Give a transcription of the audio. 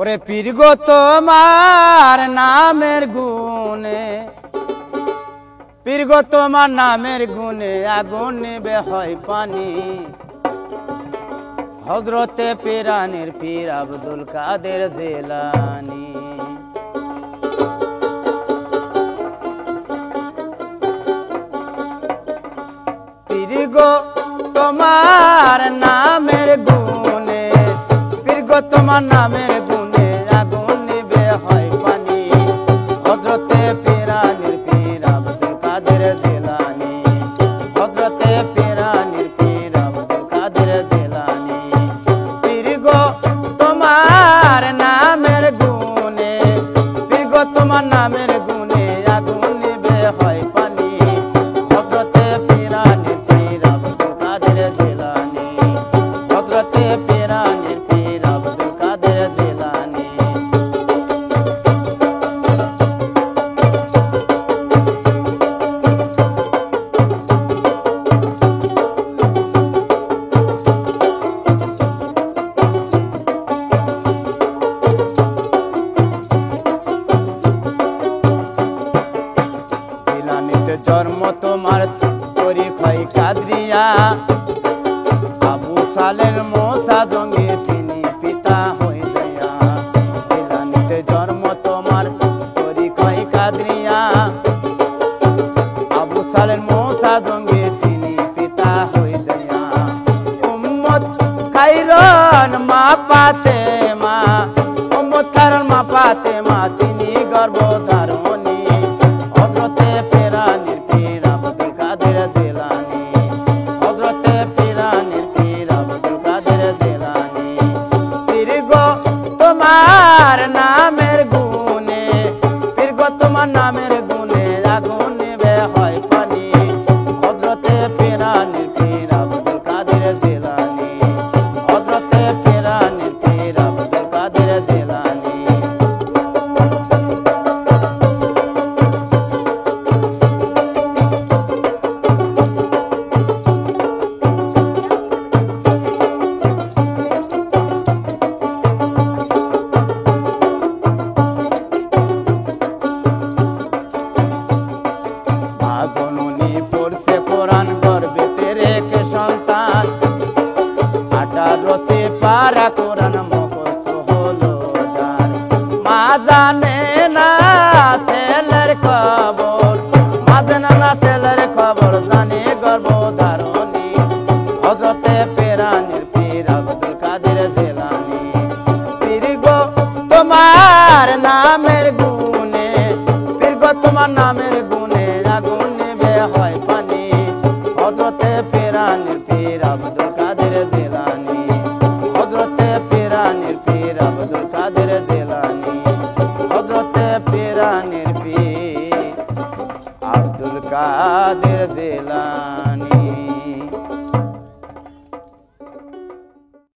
ওরে পীর গো তোমার নামের গুণে, পীর গো তোমার নামের গুণে আগুন নিবে হয় পানি। হযরতে পীরানের পীর আব্দুল কাদের জিলানী। পীর গো তোমার নামের গুণে, পীর গো তোমার নামের গুণে আগুন নিবে হয় পানি। হযরতে পীরানের পীর আব্দুল কাদের জিলানী, হযরতে পীরানের পীর আব্দুল কাদের জিলানী। পীর গো তোমার নামের গুণে, পীর গো তোমার নামের গুণে আগুন নিবে হয় পানি। হযরতে পীরানের পীর আব্দুল কাদের জিলানী, হযরতে পীরানের পীর আব্দুল কাদের জিলানী। জিলানীতে জন্ম তোমার তরিকায় কাদরিয়া, আবু সালের মোসা জঙ্গে তিনি পিতা হয়ে যায়া। জিলানীতে জন্ম তোমার তরিকায় কাদরিয়া, আবু সালের মোসা জঙ্গে তিনি পিতা হয়ে যায়া। উম্মত খাইরন মা ফাতেমা, উম্মত খাইরন মা ফাতেমা তিনি গর্ভধারণী। হযরতে পীরানের পীর আব্দুল কাদের জিলানী, হযরতে পীরানের পীর আব্দুল কাদের জিলানী। পীর গো তোমার নামের গুণে, পীর গো তোমার নামের গুণে আগুন নিবে হয় পানি। হযরতে পীরানের পীর আব্দুল কাদের জিলানী, হযরতে পীরানের পীর আব্দুল কাদের জিলানী। মা জননী পড়ছে কোরআন গর্ভেতে রেখে সন্তান, 18 পারা কোরআন মুখস্থ হলো যার। মা জানে না ছেলের খবর, মা জানে না ছেলের খবর, জানে গর্ভধারণী। হযরতে পীরানের পীর আব্দুল কাদের জিলানী। পীর গো তোমার নামের গুণে, পীর গো তোমার নামের গুণে আগুন নিবে হয় পানি। হযরতে পীরানের পীর আব্দুল কাদের জিলানী, হযরতে পীরানের পীর আব্দুল কাদের জিলানী, হযরতে পীরানের পীর আব্দুল কাদের জিলানী।